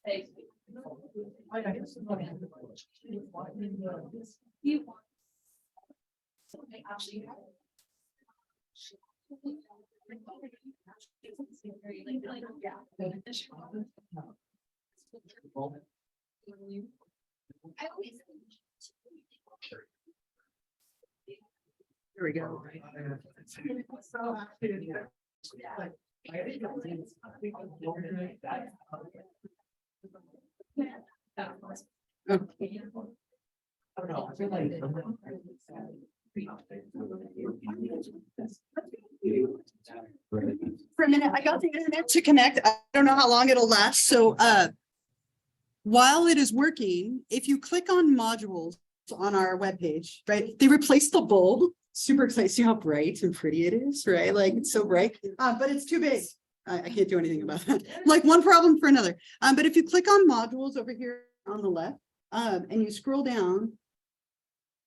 Here we go. Okay. For a minute, I got the internet to connect. I don't know how long it'll last. So while it is working, if you click on modules on our webpage, right, they replaced the bulb. Super excited. See how bright and pretty it is, right? Like it's so bright, but it's too big. I can't do anything about that. Like one problem for another. But if you click on modules over here on the left, and you scroll down,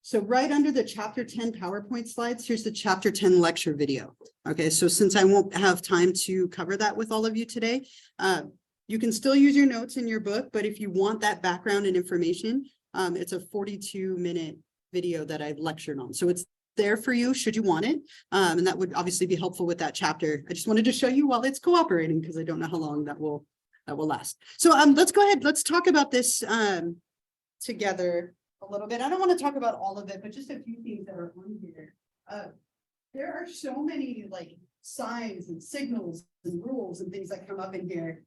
so right under the chapter 10 PowerPoint slides, here's the chapter 10 lecture video. Okay, so since I won't have time to cover that with all of you today, you can still use your notes in your book, but if you want that background and information, it's a 42-minute video that I've lectured on. So it's there for you should you want it. And that would obviously be helpful with that chapter. I just wanted to show you while it's cooperating because I don't know how long that will last. So let's go ahead. Let's talk about this together a little bit. I don't want to talk about all of it, but just a few things that are on here. There are so many like signs and signals and rules and things that come up in here.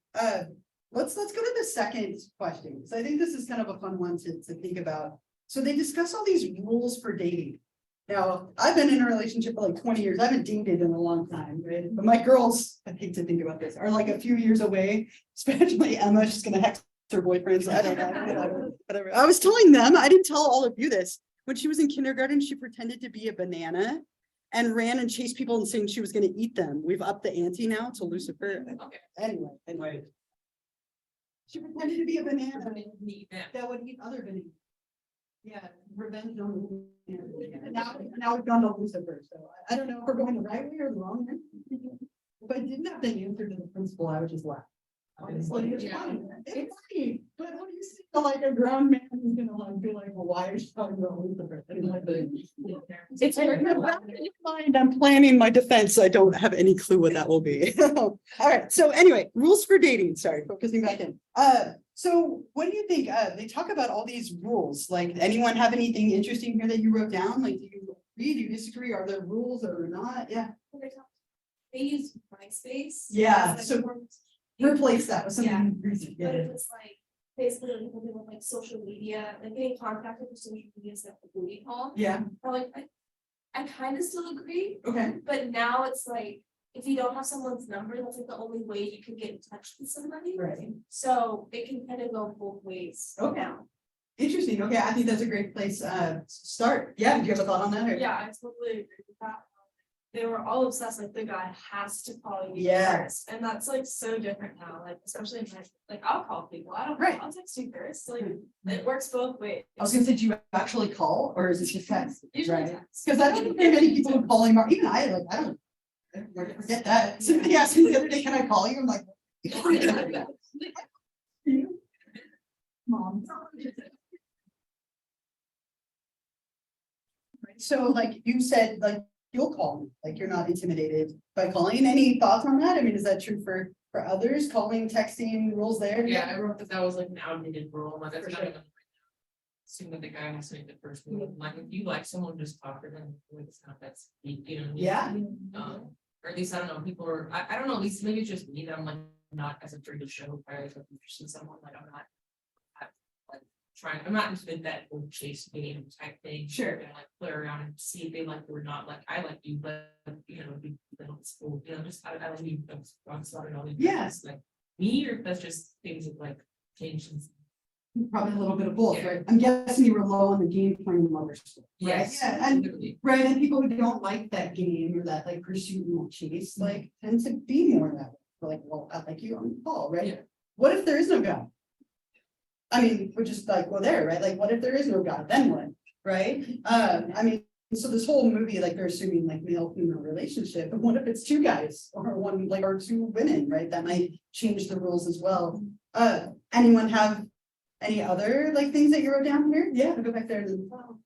Let's go to the second question. So I think this is kind of a fun one to think about. So they discuss all these rules for dating. Now, I've been in a relationship for like 20 years. I haven't dated in a long time, right? But my girls, I hate to think about this, are like a few years away, especially Emma. She's going to hex her boyfriends. I don't know. Whatever. I was telling them, I didn't tell all of you this. When she was in kindergarten, she pretended to be a banana and ran and chased people and saying she was going to eat them. We've upped the ante now to Lucifer. Okay. Anyway. She pretended to be a banana that would eat other bananas. Yeah, revenge on the now we've gone to Lucifer. So I don't know if we're going the right way or the wrong way. If I didn't have the answer to the principal, I would just laugh. Honestly, it's funny. It's funny. But when you see like a grown man who's gonna like be like, well, why are you talking about Lucifer? It's in your mind. I'm planning my defense. I don't have any clue what that will be. All right. So anyway, rules for dating. Sorry, focusing back in. So what do you think? They talk about all these rules. Like, anyone have anything interesting here that you wrote down? Like, do you agree? Do you disagree? Are there rules or not? Yeah. They use MySpace. Yeah. Like, so replace that with something. Yeah. But if it's like basically people do with like social media, like getting contacted with social media is like a booty call. Yeah. Or like I kind of still agree. Okay. But now it's like, if you don't have someone's number, that's like the only way you can get in touch with somebody. Right. So it can kind of go both ways. Okay. Interesting. Okay, I think that's a great place to start. Yeah, do you have a thought on that? Or? Yeah, I totally agree with that. They were all obsessed, like the guy has to call you Yes. first. And that's like so different now. Like, especially in my, like, I'll call people. I don't Right. I'll text you first. Like it works both ways. I was gonna say, do you actually call or is it just text? Usually Right. text. Because I don't think there are many people who call him, or even I forget that. Somebody asked me the other day, can I call you? I'm like, Mom. So like you said, like you'll call me, like you're not intimidated by calling. Any thoughts on that? I mean, is that true for others? Calling, texting, rules there? Yeah, I wrote that was like an outdated rule, like that's For not sure. even. Assume that the guy has to make the first move, like if you like someone, just talk to them, like it's not that's, you know. Yeah. Or at least I don't know, people are, I don't know, at least maybe it's just me that I'm like not as a to show, I was like interested in someone, like I'm not. Like trying, I'm not into that whole chase game type thing. Sure. And like play around and see if they like you or not, like I like you, but you know, we don't school, you know, just I like you, I'm sorry, all these. Yes. Like me, or that's just things that like change and. Probably a little bit of both, Yeah. right? I'm guessing you were low on the game playing mother school. Right? Yes. Yeah, and Literally. right, and people who don't like that game or that like pursuit and chase, like tend to be more that way. They're like, well, I like you on the ball, right? Yeah. What if there is no God? I mean, we're just like, well, there, right? Like, what if there is no God? Then what? Right? I mean, so this whole movie, like they're assuming like male female relationship, but what if it's two guys or one like or two women, right? That might change the rules as well. Anyone have any other like things that you wrote down here? Yeah, go back there. Wow.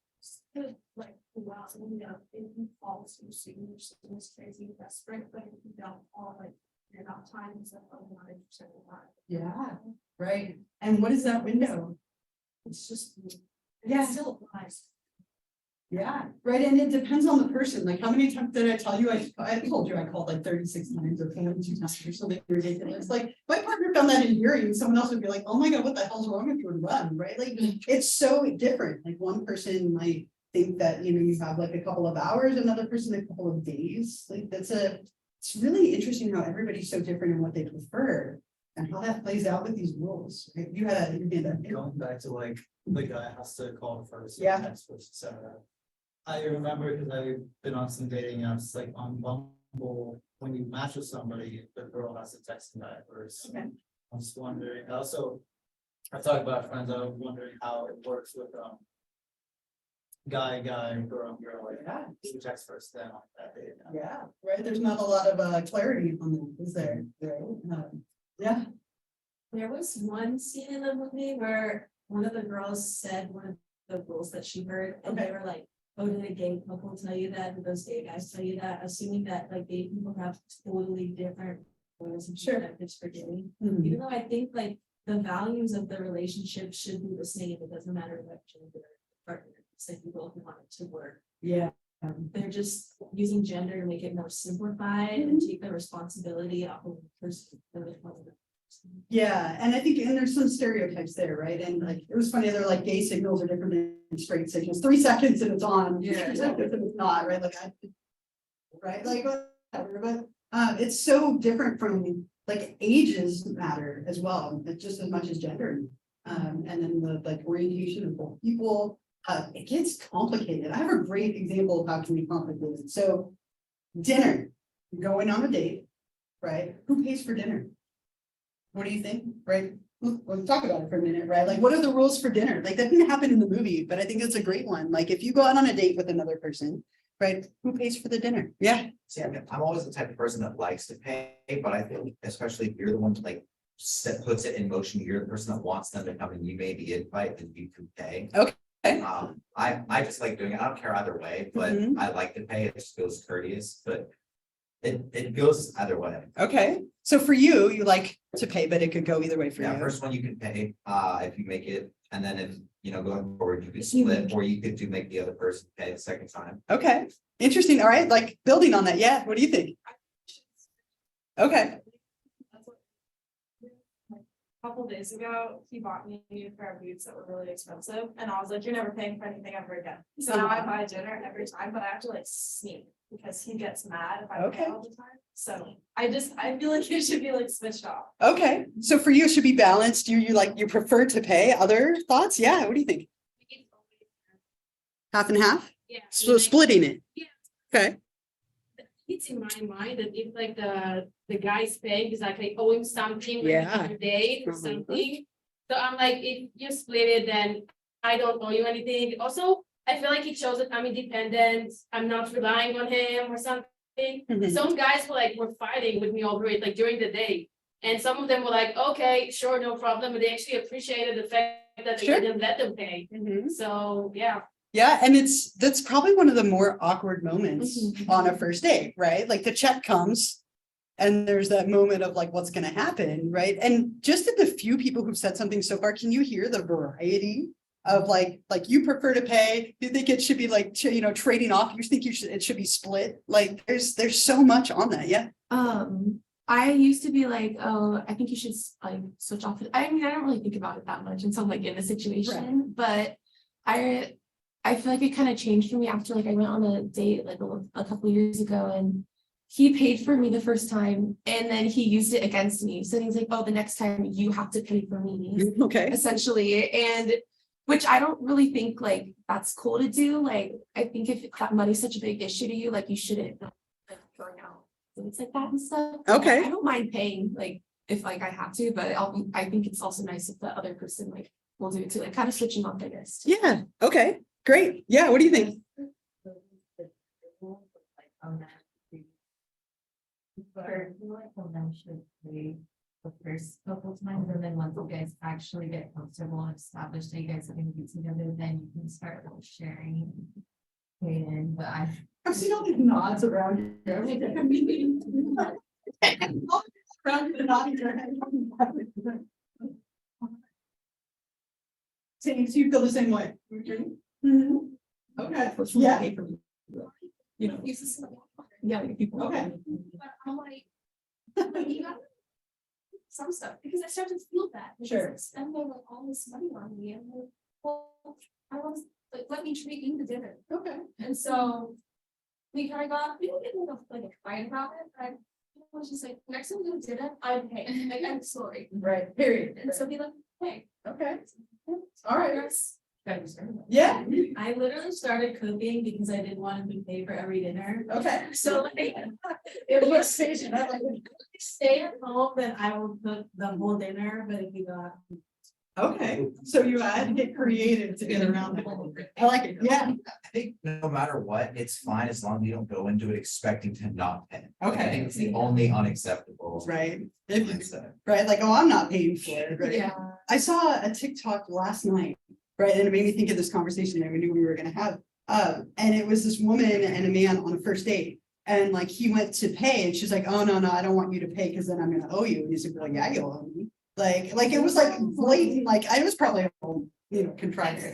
Like, wow, you know, if you fall to students, it's crazy, desperate, but if you don't fall, like, you're not time, so I'm not interested in that. Yeah, right. And what is that window? It's just. Yeah. It still applies. Yeah, right, and it depends on the person, like how many times did I tell you, I told you I called like 36 times or 42 times or something ridiculous, like my partner found that endearing, someone else would be like, oh my god, what the hell's wrong with you, and run, right, like it's so different, like one person might think that, you know, you have like a couple of hours, another person a couple of days, like it's really interesting how everybody's so different in what they prefer and how that plays out with these rules, right? You had Going back to like, the guy has to call first. Yeah. Text first, et cetera. I remember because I've been on some dating apps, like on Bumble, when you match with somebody, the girl has to text the guy first. Okay. I'm just wondering, also, I talked about friends, I was wondering how it works with, guy, girl, like, Yeah. who texts first then on that day. Yeah, right, there's not a lot of clarity on that, is there? Yeah. There was one scene in the movie where one of the girls said one of the rules that she heard, and they were like, oh, did a gay couple tell you that? Did those gay guys tell you that? Assuming that like gay people have totally different rules and perspectives for dating. Mhm. Even though I think like the values of the relationship should be the same, it doesn't matter what gender partner, it's like you both want it to work. Yeah. They're just using gender to make it more simplified and take the responsibility off of the person. Yeah, and I think, and there's some stereotypes there, right? And like, it was funny, they're like gay signals are different than straight signals, 3 seconds and it's on. Yeah. 3 seconds and it's not, right? Like, right, like, whatever, but, it's so different from, like, ages matter as well, just as much as gender. And then the, like, orientation of both people, it gets complicated. I have a great example of how it can be complicated. So, dinner, you're going on a date, right? Who pays for dinner? What do you think, right? Let's talk about it for a minute, right? Like, what are the rules for dinner? Like, that didn't happen in the movie, but I think it's a great one. Like, if you go out on a date with another person, right, who pays for the dinner? Yeah. See, I'm always the type of person that likes to pay, but I think especially if you're the one to like puts it in motion, you're the person that wants them to come and you made the invite, then you can pay. Okay. I just like doing it. I don't care either way, but Mhm. I like to pay. It just feels courteous, but it goes either way. Okay. So for you, you like to pay, but it could go either way for Yeah, you. first one you can pay, if you make it, and then if, you know, going forward, you could split, or you could make the other person pay the second time. Okay. Interesting. All right. Like, building on that. Yeah. What do you think? Okay. A couple days ago, he bought me a new pair of boots that were really expensive, and I was like, "You're never paying for anything ever again." So now I buy dinner every time, but I have to like sneak because he gets mad if I Okay. pay all the time. So I feel like it should be like switched off. Okay. So for you, it should be balanced. You prefer to pay. Other thoughts? Yeah. What do you think? Half and half? Yeah. So splitting it. Yeah. Okay. It's in my mind that if like the guy's paying is like I owe him something like Yeah. a date or Mhm. something. So I'm like, if you split it, then I don't owe you anything. Also, I feel like it shows that I'm independent. I'm not relying on him or something. Mhm. Some guys were fighting with me over it, like during the day. And some of them were like, okay, sure, no problem. But they actually appreciated the fact that Sure. they didn't let them pay. Mhm. So yeah. Yeah, and that's probably one of the more awkward moments Mhm. on a first date, right? Like the check comes and there's that moment of like, what's gonna happen, right? And just in the few people who've said something so far, can you hear the variety of like you prefer to pay? You think it should be like, trading off? You think it should be split? Like there's so much on that, yeah. I used to be like, oh, I think you should like switch off. I mean, I don't really think about it that much until I'm like in the situation, but I feel like it kind of changed for me after like I went on a date like a couple of years ago and he paid for me the first time and then he used it against me. So he's like, oh, the next time you have to pay for me, Okay. essentially. And which I don't really think like that's cool to do. Like, I think if that money's such a big issue to you, like you shouldn't like going out things like that and stuff. Okay. I don't mind paying like if like I have to, but I think it's also nice if the other person like will do it too, like kind of switching off, I guess. Yeah, okay, great. Yeah, what do you think? The first couple times, and then once you guys actually get comfortable and established that you guys are gonna be together, then you can start like sharing. And but I've seen all these nods around here. Around the nodding your head. Same, so you feel the same way? Mhm. Okay, yeah. You know, yeah, people. Okay. But I'm like, you got some stuff, because I started to feel bad. because Sure. I spent like all this money on me, and I'm like, well, I was like, let me treat you to dinner. Okay. And so we kind of got, we didn't get into like a fight about it, but I was just like, next time we go to dinner, I'm paying, like, I'm sorry. Right, period. And so be like, hey. Okay, all right. Yes. Yeah, I literally started cooking because I didn't want him to pay for every dinner. okay. So like, it was station. I like, stay at home, then I will cook the whole dinner, but if you got. Okay, so you had to get creative to get around it. I like it, yeah. I think no matter what, it's fine as long as you don't go into it expecting to not pay. I Okay. think it's the only unacceptable. Right, if you, mindset. right, like, oh, I'm not paying for it, right? Yeah. I saw a TikTok last night, right, and it made me think of this conversation that we knew we were gonna have. And it was this woman and a man on a first date. And like he went to pay and she's like, oh, no, I don't want you to pay because then I'm gonna owe you. And he's like, well, yeah, you'll owe me. Like it was like blatant, like I was probably, contrived.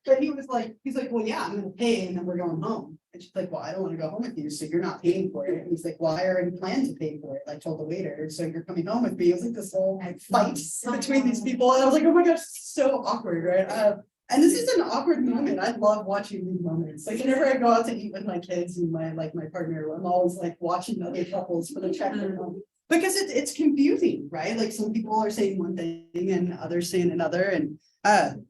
But he was like, he's like, well, yeah, I'm gonna pay and then we're going home. And she's like, well, I don't wanna go home with you, so you're not paying for it. And he's like, well, I already planned to pay for it. I told the waiter, so you're coming home with me. It was like this whole fight between these people. And I was like, oh my gosh, so awkward, right? And this is an awkward moment. I love watching these moments. Like whenever I go out to eat with my kids and my partner, I'm always like watching other couples for the check their money. Because it's confusing, right? Like some people are saying one thing and others saying another. And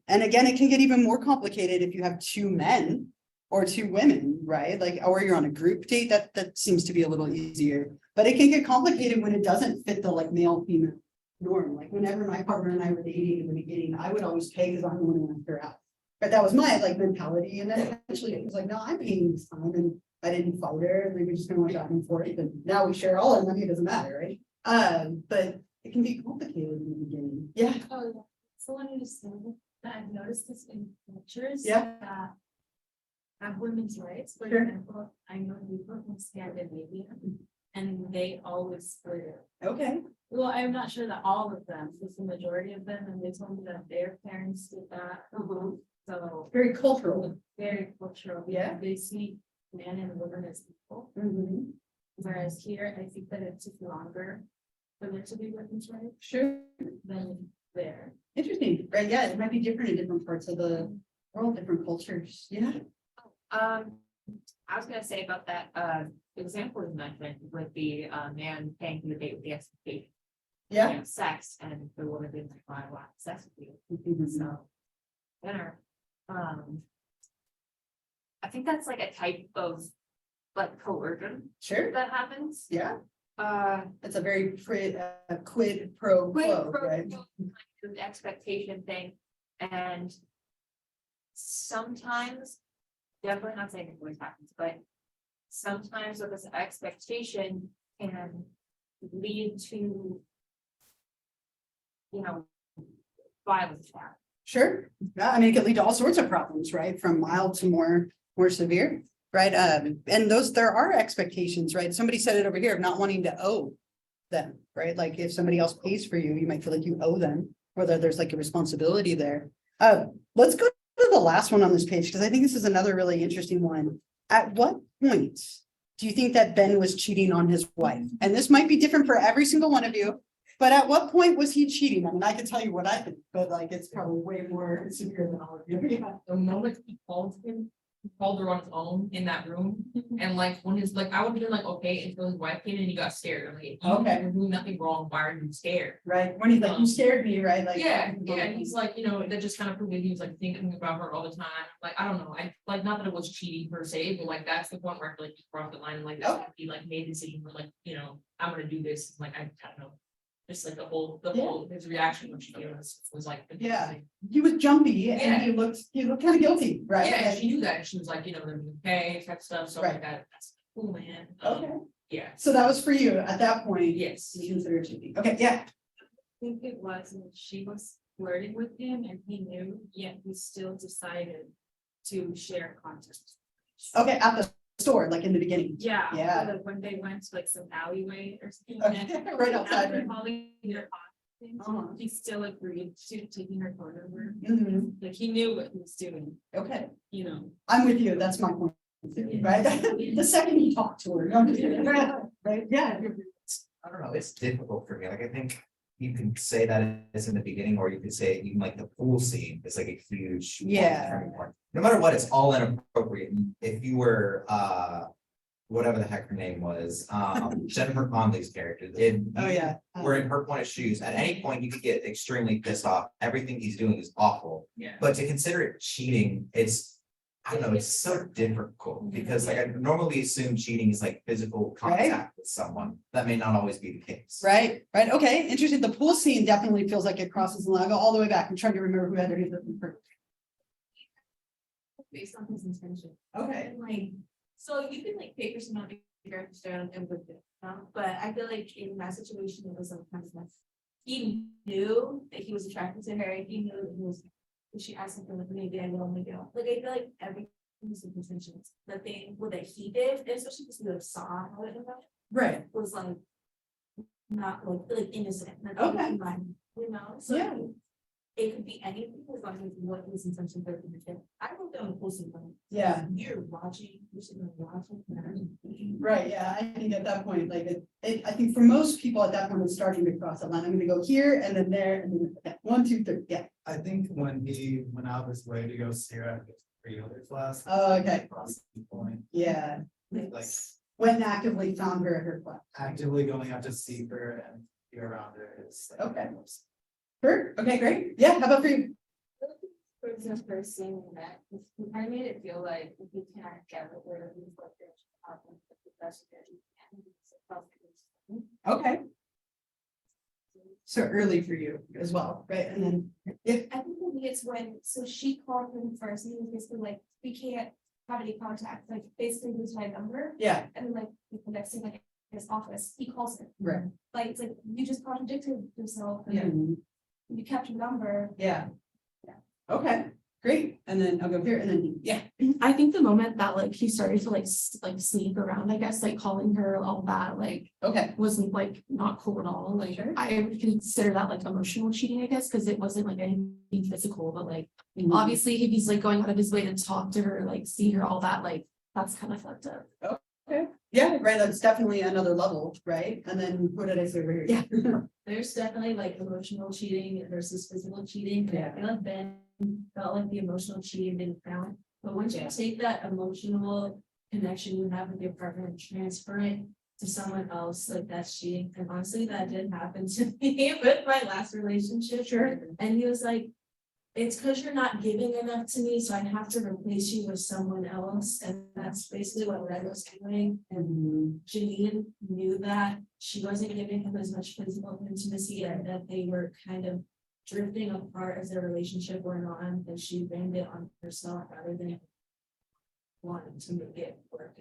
again, it can get even more complicated if you have two men or two women, right? Like, or you're on a group date, that seems to be a little easier. But it can get complicated when it doesn't fit the like male-female norm. Like whenever my partner and I were dating in the beginning, I would always pay because I'm the one who went her out. But that was my like mentality. And then eventually it was like, no, I'm paying this time. And I didn't fight her, and we were just kind of like back and forth, and now we share all our money, it doesn't matter, right? But it can be complicated in the beginning. Yeah, Oh, yeah. So when you say that, I've noticed this in cultures. Yeah. That have women's rights, for Sure. example, I know people from Scandinavia, and they always split it. okay, Well, I'm not sure that all of them, just the majority of them, and they told me that their parents did that, so very cultural. very cultural. Yeah. They see man and woman as equal, Mhm. whereas here, I think that it took longer for there to be women's rights Sure, than there. interesting, right? Yeah, it might be different in different parts of the world, different cultures. Yeah, I was gonna say about that, example you mentioned with the man paying for the date with the expectation yeah. of sex, and the woman being like, "Well, I want sex with you," Mhm. so. Dinner, I think that's like a type of like coercion Sure, that happens. yeah, Uh, it's a very quid pro quid quo, pro right? quo kind of expectation thing, and sometimes, definitely not saying it always happens, but sometimes with this expectation can lead to, violence. Sure, yeah, I mean, it could lead to all sorts of problems, right, from mild to more severe, right, and there are expectations, right, somebody said it over here of not wanting to owe them, right, like if somebody else pays for you, you might feel like you owe them, whether there's like a responsibility there. Let's go to the last one on this page, because I think this is another really interesting one. At what point do you think that Ben was cheating on his wife? And this might be different for every single one of you. But at what point was he cheating? I mean, I can tell you what I think, but like, it's probably way more severe than all of you. Yeah. The moment he called her on his own in that room, and like when his like I would have been like, okay, until his wife came in and he got scared. I'm like, Okay. you're doing nothing wrong, why are you scared? Right, when he's like, you scared me, right? Like. Yeah, and he's like, that just kind of proved that he was like thinking about her all the time. Like, I don't know, I like not that it was cheating per se, but like that's the point where I feel like he crossed the line, and like that's when he like made the decision where like, I'm gonna do this, like I don't know. Just like the whole, his reaction when she gave us was like. Yeah. He was jumpy and Yeah. he looked kind of guilty, right? Yeah, And- she knew that, and she was like, they're okay, type stuff, so Right. like that's cool man. Okay. Yeah. So that was for you at that point. Yes. You consider it cheating. Okay, yeah. I think it was, and she was flirting with him and he knew, yet he still decided to share content. Okay, at the store, like in the beginning. Yeah. Yeah. Like when they went to like some alleyway or something. Okay, right outside. After calling their things, Uh-huh. he still agreed to taking her phone number. Mhm. Like he knew what he was doing, Okay, you know. I'm with you. That's my point. Right? The second you talk to her. I'm just kidding. Right, yeah. I don't know, it's difficult for me, like, I think you can say that it's in the beginning, or you could say even like the pool scene is like a huge. Yeah. turning point. No matter what, it's all inappropriate, and if you were, whatever the heck her name was, Jennifer Connelly's character, if Oh, you yeah. were in her point of shoes, at any point you could get extremely pissed off, everything he's doing is awful. Yeah. But to consider it cheating, I don't know, it's so difficult, because like I normally assume cheating is like physical contact with someone. That may not always be the case. Right, right. Okay, interesting. The pool scene definitely feels like it crosses the line. I'll go all the way back. I'm trying to remember who had their hand up. Based on his intention. Okay. And like, so you can like pay for someone to figure out down and with it, but I feel like in that situation, it was sometimes like. He knew that he was attracted to her, he knew that he was, if she asked him for like maybe I will make it up, like I feel like everything was in intentions. The thing what that he did, and especially because we like saw how it went, Right. was like. Not like innocent, like, Okay. you know, so. Yeah. It could be anything as long as what his intention for the kid. I wrote down the posting from. Yeah. You're watching, you're sitting there watching. Right, yeah, I think at that point, like, I think for most people at that point, it's starting to cross the line. I'm gonna go here and then there and then yeah, 1, 2, 3, yeah. I think when he went out of his way to go see her at his pre-other class. Oh, okay. Crossing the point, Yeah. like When actively found her at her class. actively going out to see her and be around her is like. Okay. Sure, okay, great. Yeah, how about for you? For the first scene we met, he kind of made it feel like if you can't get it, where he's like, Okay. So early for you as well, right? And then if, I think maybe it's when, so she called him first and he was basically like, we can't have any contact, like basically lose my number. yeah, And then like the next thing, like his office, he calls him. right. Like, it's like, you just contradicted yourself. and Yeah. You kept your number. Yeah. Okay, great. And then I'll go here and then, yeah. I think the moment that like he started to like sneak around, I guess, like calling her all that, like Okay, wasn't like not cool at all. Like Sure. I would consider that like emotional cheating, I guess, because it wasn't like anything physical, but like Mhm. obviously if he's like going out of his way to talk to her, like see her, all that, like that's kind of fucked up. yeah, right, that's definitely another level, right? And then what did I say over here? Yeah. There's definitely like emotional cheating versus physical cheating. Yeah. I feel like Ben felt like the emotional cheating didn't count. But once you take that emotional connection you have with your partner and transfer it to someone else, like that's cheating. And honestly, that did happen to me with my last relationship. Sure. And he was like, it's because you're not giving enough to me, so I have to replace you with someone else. And that's basically what Red was doing. And Janine knew that she wasn't giving him as much physical intimacy and that they were kind of drifting apart as their relationship went on, and she blamed it on herself rather than wanting to make it work.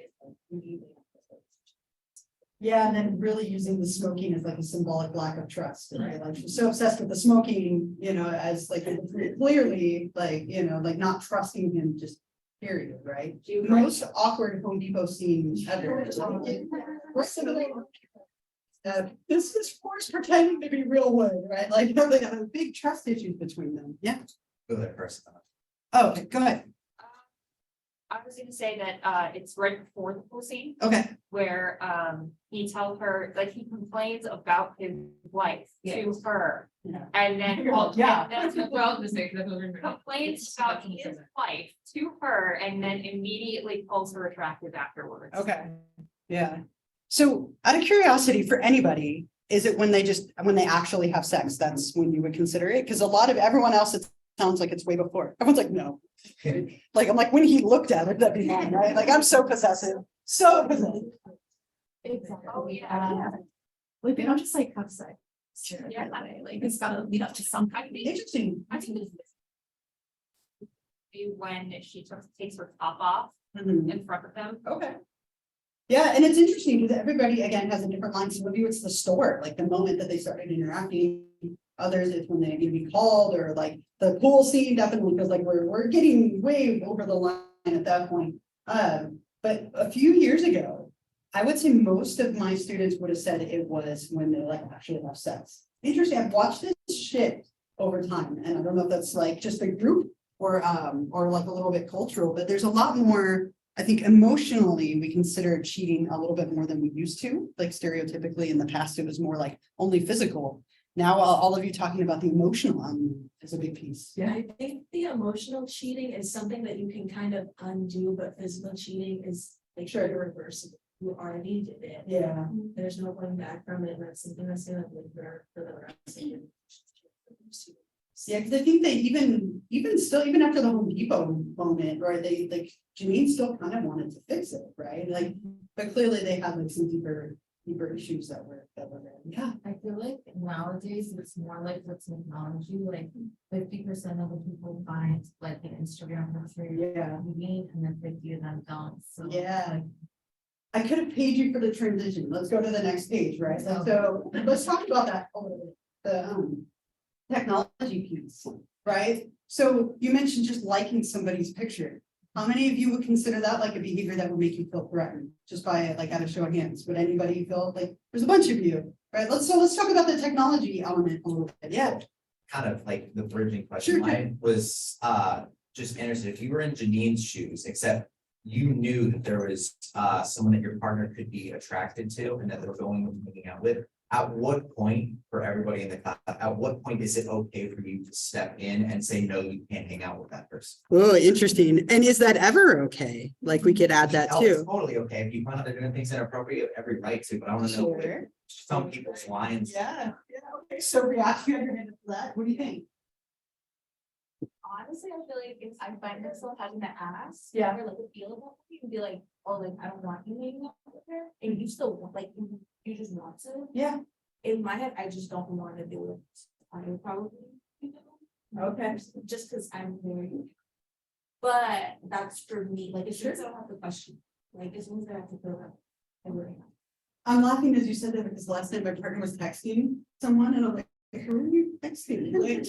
Yeah, and then really using the smoking as like a symbolic lack of trust, right? Like she's so obsessed with the smoking, you know, as like clearly, like, you know, like not trusting him, just period, right? Most awkward Home Depot scene ever. This is forced pretending to be real wood, right? Like they have a big trust issues between them. Yeah. Go ahead, person. Oh, okay, go ahead. I was gonna say that it's right before the pool scene Okay. where he tells her, like he complains about his wife to her. Yeah. And then Yeah. That's what I was gonna say, 'cause that's what we're gonna- complains about his wife to her and then immediately calls her attractive afterwards. Okay, yeah. So out of curiosity for anybody, is it when they actually have sex, that's when you would consider it? Because a lot of everyone else, it sounds like it's way before. Everyone's like, no. Like, I'm like, when he looked at her, that'd be fine, right? Like, I'm so possessive, so possessive. Exactly. Oh, yeah. Like they don't just like have sex. Yeah. Right away. Like it's gotta lead up to some I kind think, Interesting. I think when she takes her top off Mhm. in front of them, Okay, Yeah, and it's interesting because everybody again has a different line. Some of you, it's the store, like the moment that they started interacting. Others, it's when they need to be called, or like the pool scene definitely feels like we're getting way over the line at that point. But a few years ago, I would say most of my students would have said it was when they like actually have sex. Interesting, I've watched this shift over time, and I don't know if that's like just a group or like a little bit cultural, but there's a lot more. I think emotionally, we consider cheating a little bit more than we used to. Like stereotypically in the past, it was more like only physical. Now, all of you talking about the emotional is a big piece. Yeah. I think the emotional cheating is something that you can kind of undo, but physical cheating is like Sure. irreversible. You already did it. Yeah. There's no going back from it. And that's something that's gonna live for the rest of your. Yeah, because I think they even still, even after the Home Depot moment, right, they like Janine still kind of wanted to fix it, right? Like, but clearly they had like some deeper issues that were there. Yeah. I feel like nowadays it's more like with technology, like 50% of the people find like an Instagram picture. Yeah. And then 50 of them don't, so. Yeah. I could have paid you for the transition. Let's go to the next page, right? So let's talk about that a little bit. The technology piece, right? So you mentioned just liking somebody's picture. How many of you would consider that like a behavior that would make you feel threatened just by like out of show of hands? Would anybody feel like there's a bunch of you, right? Let's talk about the technology element a little bit. Yeah. Kind of like the bridging question, Sure. mine was just interested, if you were in Janine's shoes, except you knew that there was someone that your partner could be attracted to and that they're going and hanging out with. At what point for everybody in the class, at what point is it okay for you to step in and say, no, you can't hang out with that person? Oh, interesting. And is that ever okay? Like we could add that Oh, it's too. totally okay. If you find out they're doing things inappropriate, you have every right to, but I want to know Sure. some people's lines. Yeah, okay. So reaction to that, what do you think? Honestly, I feel like if I find myself having to ask. Yeah. Or like feel about it and be like, oh, like I don't want you hanging out with her, and you still want, like, you just want to. Yeah. In my head, I just don't want to do it. I would probably, you know. Okay. Just because I'm married. But that's for me, like, as soon as I don't have the question, like, as soon as I have to fill out. I worry. I'm laughing as you said that because last night my partner was texting someone and I'm like, who are you texting? Like,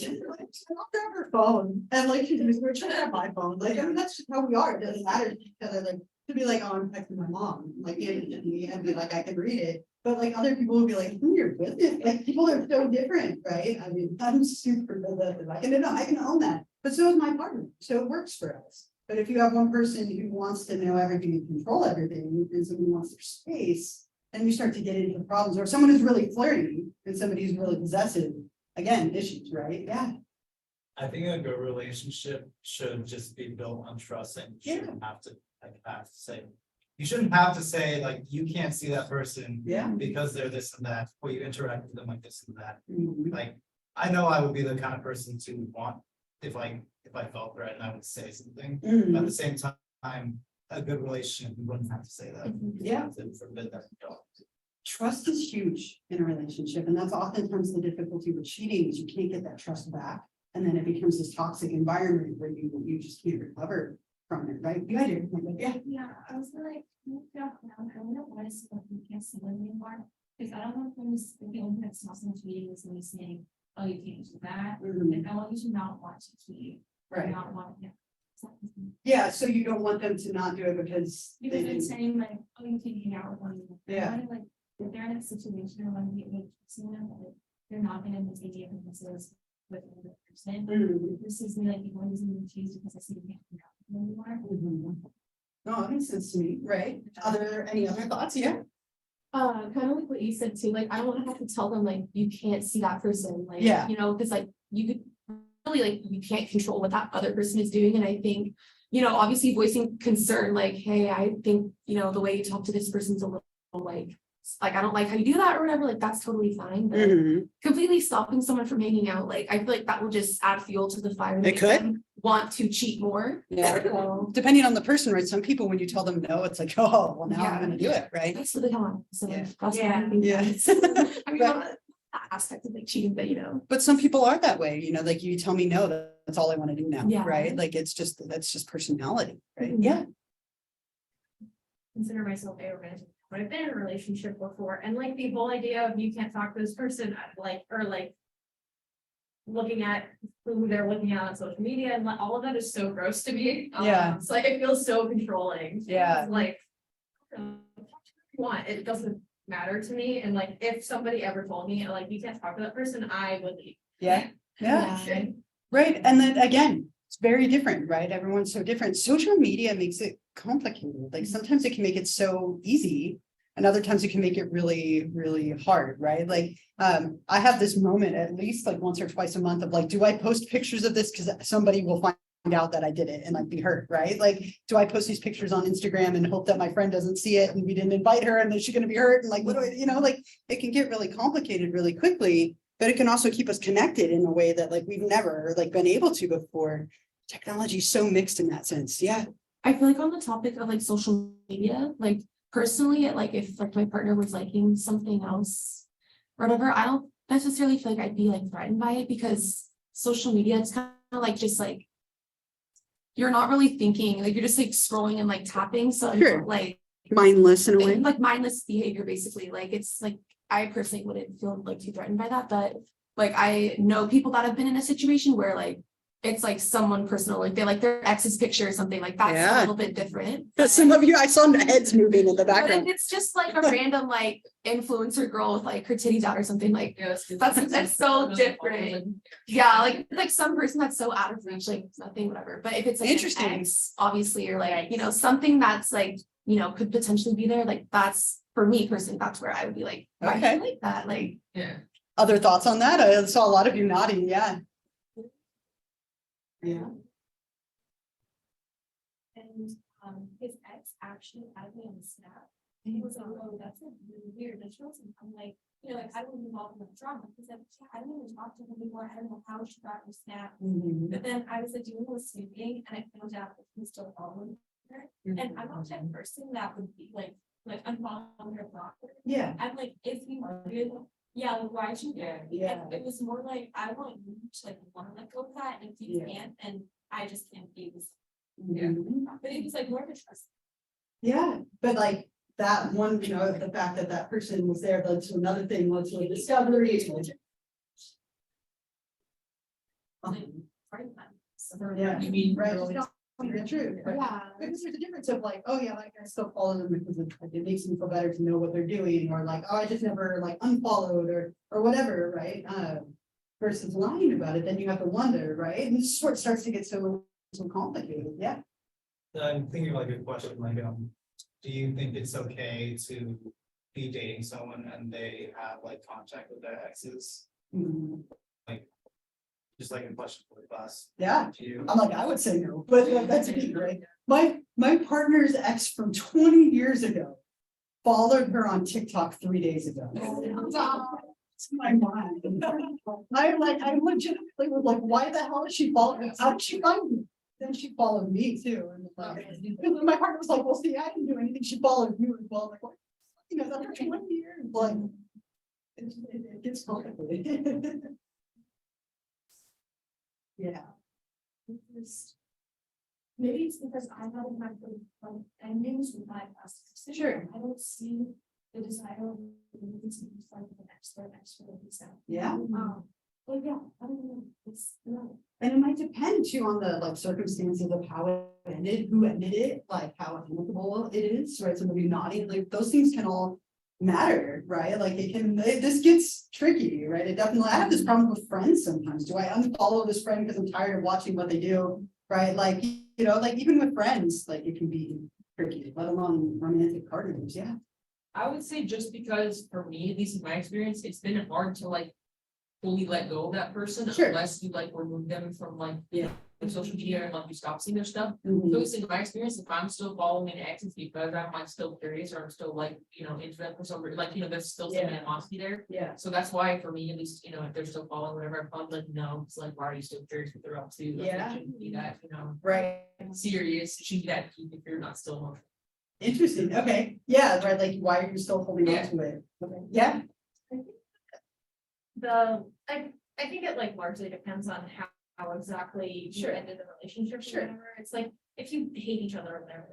I'll grab her phone. And like, we're trying to have my phone. Like, I mean, that's just how we are. It doesn't matter to each other. Like, to be like, oh, I'm texting my mom. Like, and be like, I can read it. But like, other people will be like, who your business? Like, people are so different, right? I mean, I'm super good at it. I can own that. But so is my partner. So it works for us. But if you have one person who wants to know everything and control everything, and someone who wants their space, and you start to get into problems, or someone who's really flirty and somebody who's really possessive, again, issues, right? Yeah. I think a good relationship should just be built on trust, and you shouldn't have to, say. You shouldn't have to say, like, you can't see that person Yeah. because they're this and that, or you interact with them like this and that. Mhm. Like, I know I would be the kind of person to want, if I felt threatened, I would say something. But at Mhm. the same time, a good relationship, you wouldn't have to say that. Yeah. To forbid that you don't. Trust is huge in a relationship, and that's oftentimes the difficulty with cheating is you can't get that trust back. And then it becomes this toxic environment where you just can't recover from it, right? You had your point, like, yeah. Yeah, I was like, I don't know why it's like you can't see them anymore. Because I don't know if there's the only that small meeting is me saying, oh, you can't do that. Mhm. And I want you to not want to keep, or Right. not want, yeah. Yeah, so you don't want them to not do it because they Because they're didn't. saying like, oh, you can hang out with one. Another. Yeah. I wanna, like, if they're in a situation or want to be with someone, like, they're not gonna be taking differences with another person. Mhm. This is me like people using the cheese because I see you can't hang out with them anymore. Mhm. No, that makes sense to me, right? Any other thoughts? Yeah. Kind of like what you said too, like, I don't want to have to tell them, like, you can't see that person, like, Yeah. you know, because like, you could really, like, you can't control what that other person is doing, and I think, you know, obviously voicing concern, like, hey, I think, you know, the way you talk to this person's a little, like, I don't like how you do that or whatever, like, that's totally fine, but Mhm. completely stopping someone from hanging out, like, I feel like that will just add fuel to the fire. and It make could. them want to cheat more. Yeah. So, Depending on the person, right? Some people, when you tell them no, it's like, oh, well, now I'm Yeah. gonna do it, right? that's what they want, so Yeah. that's what Yeah. I think. Yeah. I mean, not that aspect of like cheating, but you know. But some people are that way, you know, like you tell me no, that's all I want to do now, Yeah. right? Like it's just, that's just personality, right? Mhm. Yeah. consider myself a romantic, but I've been in a relationship before, and like the whole idea of you can't talk to this person, like, or like. Looking at who they're looking at on social media and like all of that is so gross to me. Yeah. It's like it feels so controlling. Yeah. It's like. Want, it doesn't matter to me, and like if somebody ever told me like you can't talk to that person, I would leave. Yeah, right. And then again, it's very different, right? Everyone's so different. Social media makes it complicated. Like sometimes it can make it so easy. And other times it can make it really, really hard, right? Like, I have this moment at least like once or twice a month of like, do I post pictures of this? Because somebody will find out that I did it and like be hurt, right? Like, do I post these pictures on Instagram and hope that my friend doesn't see it and we didn't invite her and then she's gonna be hurt? And like, what do I, like, it can get really complicated really quickly, but it can also keep us connected in a way that like we've never like been able to before. Technology is so mixed in that sense. Yeah. I feel like on the topic of like social media, like personally, like if like my partner was liking something else or whatever, I don't necessarily feel like I'd be like threatened by it, because social media, it's kind of like just like you're not really thinking, like you're just like scrolling and like tapping. So Sure. like Mindless in a way. like mindless behavior, basically. Like it's like I personally wouldn't feel like too threatened by that, but like I know people that have been in a situation where like it's like someone personal, like they like their ex's picture or something, like that's Yeah. a little bit different. But some of you, I saw heads moving in the But if background. it's just like a random like influencer girl with like her titties out or something, like Yes, that's so different. Yeah, like some person that's so out of reach, like nothing, whatever. But if it's like Interesting. an ex, obviously, or like, you know, something that's like, you know, could potentially be there, like that's for me personally, that's where I would be like, why do Okay. you like that? Like, Yeah. Other thoughts on that? I saw a lot of you nodding. Yeah. Yeah. And his ex actually added me on Snap. And he was like, oh, that's like really weird. That's real. I'm like, you know, like I don't even involve in the drama. He's like, yeah, I don't even talk to him anymore. I don't know how she got her Snap. But then I was like doing a snooping and I found out that he was still following her. And I'm not the type of person that would be like unfollowing her, block her. Yeah. I'm like, if you did, yeah, like why'd you there? Yeah. And it was more like, I want you to like want to let go of that. And if you Yeah. can't, then I just can't be with. Yeah. But it was like more of a trust. Yeah, but like that one, you know, the fact that that person was there led to another thing, led to a discovery. Yeah, You mean right. really- It's not really true. Right? yeah. Because there's a difference of like, oh yeah, like I still follow them because it makes me feel better to know what they're doing, or like, oh, I just never like unfollowed or whatever, right? Versus lying about it, then you have to wonder, right? And this is where it starts to get so complicated. Yeah. I'm thinking of like a question, like, do you think it's okay to be dating someone and they have like contact with their exes? Mhm. Just like a question for the class. Yeah. Do you? I'm like, I would say no, but that's me, right? My partner's ex from 20 years ago followed her on TikTok 3 days ago. It's my mind. I legitimately was like, why the hell is she following? How did she find me? Then she followed me too. And my partner was like, well, see, I didn't do anything. She followed you as well. I'm like, what? You know, after 20 years, like, it gets complicated. Yeah. Maybe it's because I haven't had the endings with my past. Sure. I don't see the desire of the next Yeah. But yeah, I don't know, it's no. And it might depend too on the like circumstances of how it ended, who ended it, like how amicable it is, right? Somebody nodding, like those things can all matter, right? Like this gets tricky, right? It definitely, I have this problem with friends sometimes. Do I unfollow this friend because I'm tired of watching what they do, right? Like, you know, like even with friends, like it can be tricky, let alone romantic partners, yeah. I would say just because for me, at least in my experience, it's been hard to like fully let go of that person Sure. unless you like remove them from like, Yeah. like social media and like you stop seeing their stuff. Mhm. So at least in my experience, if I'm still following an ex, it's because I'm like still curious or I'm still like, you know, into them for some reason, like, you know, there's still some Yeah. animosity there. Yeah. So that's why for me, at least, you know, if they're still following whatever, I'm probably like, no, it's like, why are you still curious what they're up to? Like, it Yeah. shouldn't be that, you know, Right. serious, it should be that deep if you're not still. Interesting. Okay. Yeah. Right. Like, why are you still holding Yeah. on to it? Okay. Yeah. I think it like largely depends on how exactly you Sure. ended the relationship Sure. or whatever. It's like, if you hate each other or whatever,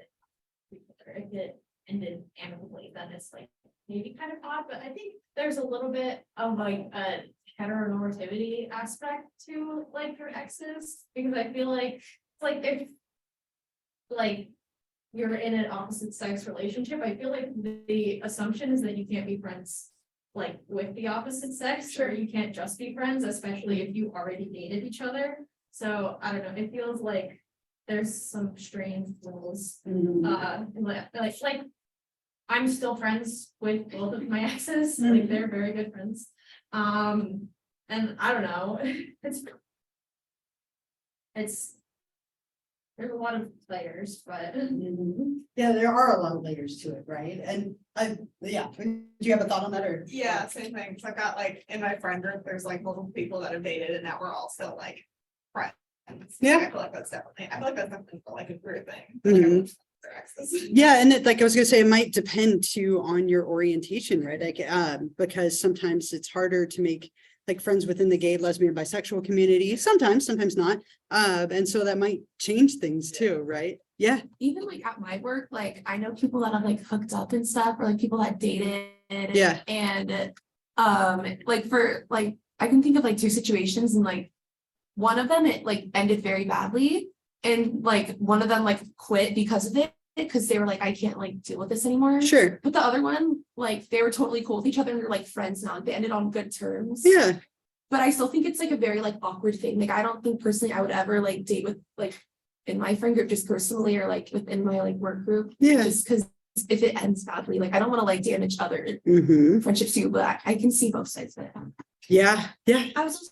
if it ended amicably, then it's like maybe kind of odd, but I think there's a little bit of like a heteronormativity aspect to like your exes, because I feel like it's like if like you're in an opposite sex relationship, I feel like the assumption is that you can't be friends like with the opposite sex, or you can't just be friends, especially if you already dated each other. So I don't know, it feels like there's some strange rules. Like I'm still friends with both of my exes, like they're very good friends. And I don't know, it's there's a lot of layers, but Yeah, there are a lot of layers to it, right? And yeah, do you have a thought on that or? Yeah, same thing. So I've got like in my friend group, there's like multiple people that have dated and now we're all still like friends. Yeah. I feel like that's definitely like a weird thing. Mhm. Their exes. Yeah, and like I was gonna say, it might depend too on your orientation, right? Like, because sometimes it's harder to make like friends within the gay, lesbian, bisexual community. Sometimes not. And so that might change things too, right? Yeah. Even like at my work, like I know people that have like hooked up and stuff, or like people that dated. Yeah. And like for like I can think of like two situations, and like one of them it like ended very badly, and like one of them like quit because of it, because they were like, I can't like deal with this anymore. Sure. But the other one, like they were totally cool with each other and they're like friends now. They ended on good terms. Yeah. But I still think it's like a very like awkward thing. Like I don't think personally I would ever like date with like in my friend group just personally, or like within my like work group. Yeah. Just because if it ends badly, like I don't want to like damage other Mm-hmm. friendships too, but I can see both sides of it. Yeah. Yeah. I was also,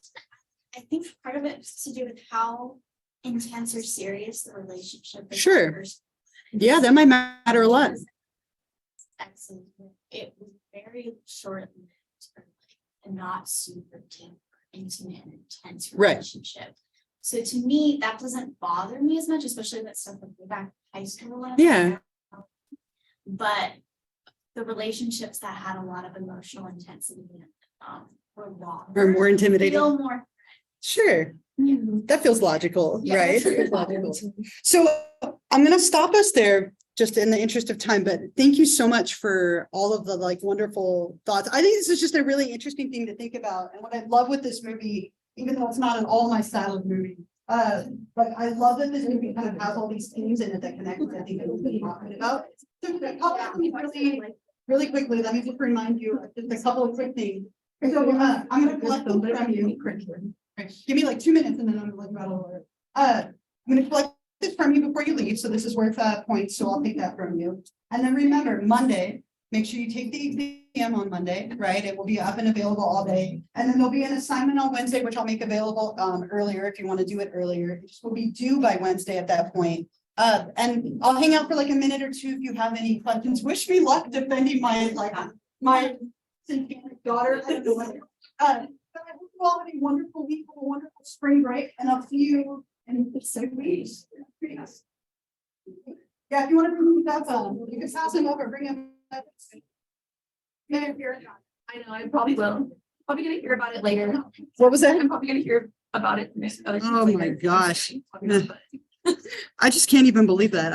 I think part of it has to do with how intense or serious the relationship is. Sure. Yeah, that might matter a lot. Excellent. It was very short-lived, and not super deep, intimate, and intense Right. relationship. So to me, that doesn't bother me as much, especially that stuff like back in high school. Yeah. But the relationships that had a lot of emotional intensity were longer. Or more intimidating. Feel more. Sure. That feels logical, Yeah, right? that feels Logical. So I'm gonna stop us there just in the interest of time, but thank you so much for all of the like wonderful thoughts. I think this is just a really interesting thing to think about. And what I love with this movie, even though it's not at all my style of movie, but I love that this movie kind of has all these themes in it that connect with I think that we've been talking about. So really quickly, let me just remind you of just a couple of quick things. So I'm gonna collect them from you. Give me like 2 minutes and then I'm gonna let you out. I'm gonna collect this from you before you leave, so this is worth points, so I'll take that from you. And then remember, Monday, make sure you take the exam on Monday, right? It will be up and available all day. And then there'll be an assignment on Wednesday, which I'll make available earlier if you want to do it earlier. It just will be due by Wednesday at that point. And I'll hang out for like a minute or two if you have any questions. Wish me luck defending my satanic daughter. I don't know what. But I hope you all have a wonderful week, a wonderful spring break, and I'll see you in 6 weeks. Yeah, if you want to bring that up, you can pass him over, bring him. Yeah, I know, I probably will. Probably gonna hear about it later. What was that? I'm probably gonna hear about it. Oh my gosh. I just can't even believe that.